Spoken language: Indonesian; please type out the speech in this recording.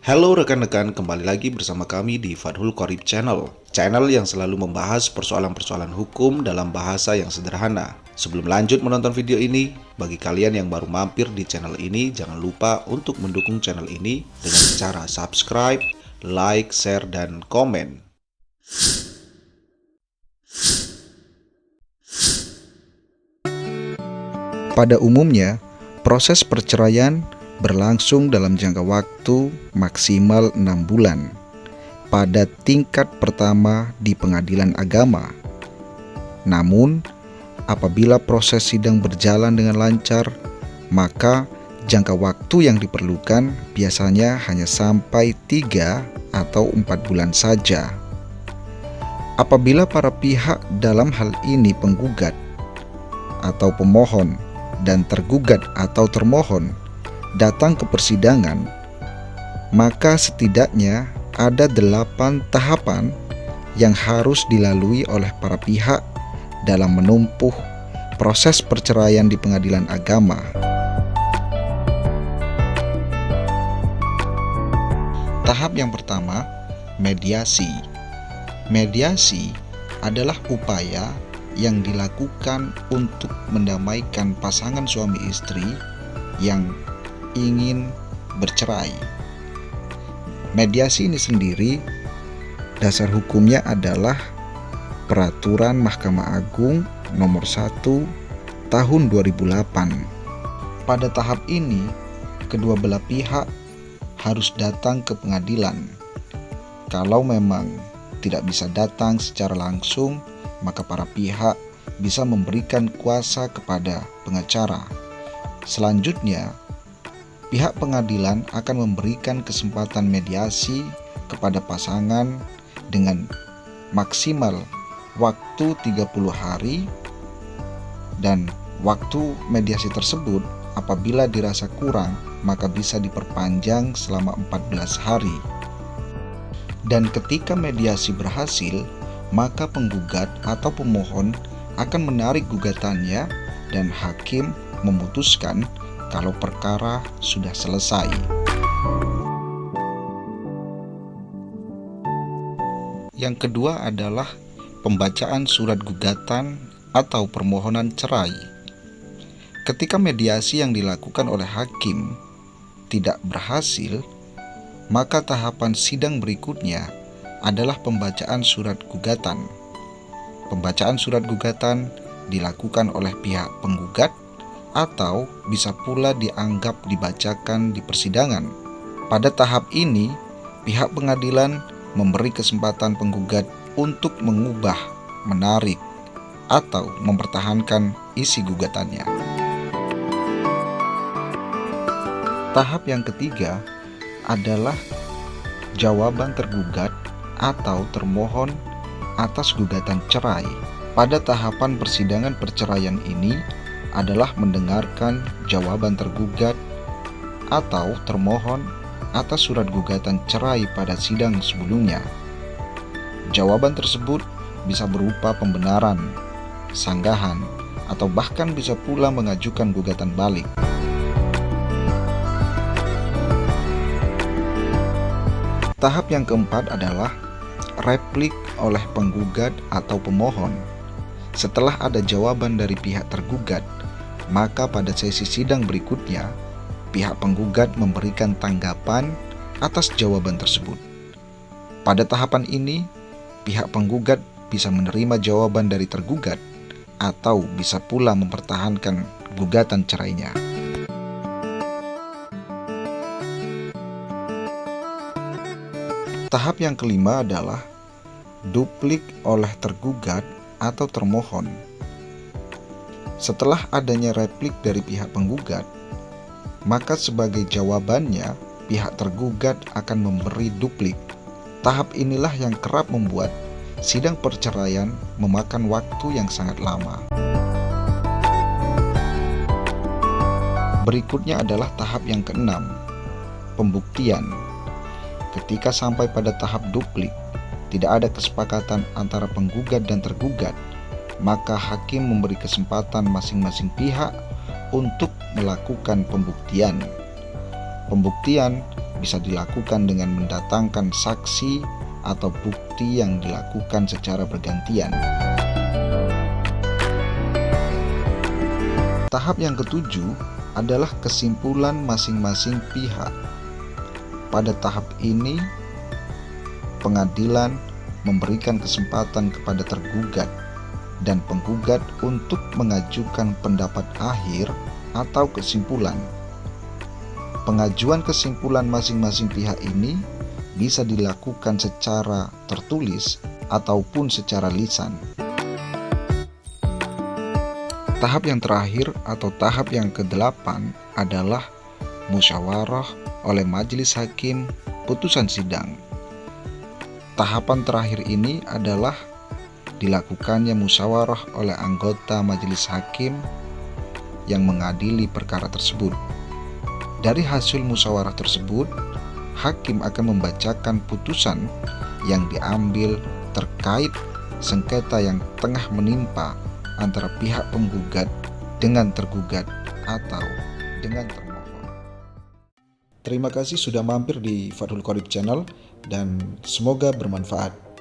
Halo rekan-rekan, kembali lagi bersama kami di Fadhul Qorib Channel. Channel yang selalu membahas persoalan-persoalan hukum dalam bahasa yang sederhana. Sebelum lanjut menonton video ini, bagi kalian yang baru mampir di channel ini, jangan lupa untuk mendukung channel ini dengan cara subscribe, like, share, dan komen. Pada umumnya, proses perceraian berlangsung dalam jangka waktu maksimal 6 bulan pada tingkat pertama di pengadilan agama. Namun, apabila proses sidang berjalan dengan lancar, maka jangka waktu yang diperlukan biasanya hanya sampai 3 atau 4 bulan saja. Apabila para pihak dalam hal ini penggugat atau pemohon dan tergugat atau termohon datang ke persidangan, maka setidaknya ada 8 tahapan yang harus dilalui oleh para pihak dalam menempuh proses perceraian di pengadilan agama. Tahap yang pertama, mediasi. Mediasi adalah upaya yang dilakukan untuk mendamaikan pasangan suami istri yang ingin bercerai. Mediasi ini sendiri dasar hukumnya adalah Peraturan Mahkamah Agung Nomor 1 Tahun 2008. Pada tahap ini, kedua belah pihak harus datang ke pengadilan. Kalau memang tidak bisa datang secara langsung, maka para pihak bisa memberikan kuasa kepada pengacara. Selanjutnya, pihak pengadilan akan memberikan kesempatan mediasi kepada pasangan dengan maksimal waktu 30 hari, dan waktu mediasi tersebut apabila dirasa kurang maka bisa diperpanjang selama 14 hari. Dan ketika mediasi berhasil, maka penggugat atau pemohon akan menarik gugatannya dan hakim memutuskan kalau perkara sudah selesai. Yang kedua adalah pembacaan surat gugatan atau permohonan cerai. Ketika mediasi yang dilakukan oleh hakim tidak berhasil, maka tahapan sidang berikutnya adalah pembacaan surat gugatan. Pembacaan surat gugatan dilakukan oleh pihak penggugat atau bisa pula dianggap dibacakan di persidangan. Pada tahap ini, pihak pengadilan memberi kesempatan penggugat untuk mengubah, menarik, atau mempertahankan isi gugatannya. Tahap yang ketiga adalah jawaban tergugat atau termohon atas gugatan cerai. Pada tahapan persidangan perceraian ini adalah mendengarkan jawaban tergugat atau termohon atas surat gugatan cerai pada sidang sebelumnya. Jawaban tersebut bisa berupa pembenaran, sanggahan, atau bahkan bisa pula mengajukan gugatan balik. Tahap yang keempat adalah replik oleh penggugat atau pemohon. Setelah ada jawaban dari pihak tergugat, maka pada sesi sidang berikutnya, pihak penggugat memberikan tanggapan atas jawaban tersebut. Pada tahapan ini, pihak penggugat bisa menerima jawaban dari tergugat atau bisa pula mempertahankan gugatan cerainya. Tahap yang kelima adalah duplik oleh tergugat atau termohon. Setelah adanya replik dari pihak penggugat, maka sebagai jawabannya pihak tergugat akan memberi duplik. Tahap inilah yang kerap membuat sidang perceraian memakan waktu yang sangat lama. Berikutnya adalah tahap yang keenam, pembuktian. Ketika sampai pada tahap duplik, tidak ada kesepakatan antara penggugat dan tergugat, maka hakim memberi kesempatan masing-masing pihak untuk melakukan pembuktian. Pembuktian bisa dilakukan dengan mendatangkan saksi atau bukti yang dilakukan secara bergantian. Tahap yang ketujuh adalah kesimpulan masing-masing pihak. Pada tahap ini, pengadilan memberikan kesempatan kepada tergugat dan penggugat untuk mengajukan pendapat akhir atau kesimpulan. Pengajuan kesimpulan masing-masing pihak ini bisa dilakukan secara tertulis ataupun secara lisan. Tahap yang terakhir atau tahap yang ke-8 adalah musyawarah oleh majelis hakim putusan sidang. Tahapan terakhir ini adalah dilakukannya musyawarah oleh anggota majelis hakim yang mengadili perkara tersebut. Dari hasil musyawarah tersebut, hakim akan membacakan putusan yang diambil terkait sengketa yang tengah menimpa antara pihak penggugat dengan tergugat atau dengan termohon. Terima kasih sudah mampir di Fadhul Qorib Channel dan semoga bermanfaat.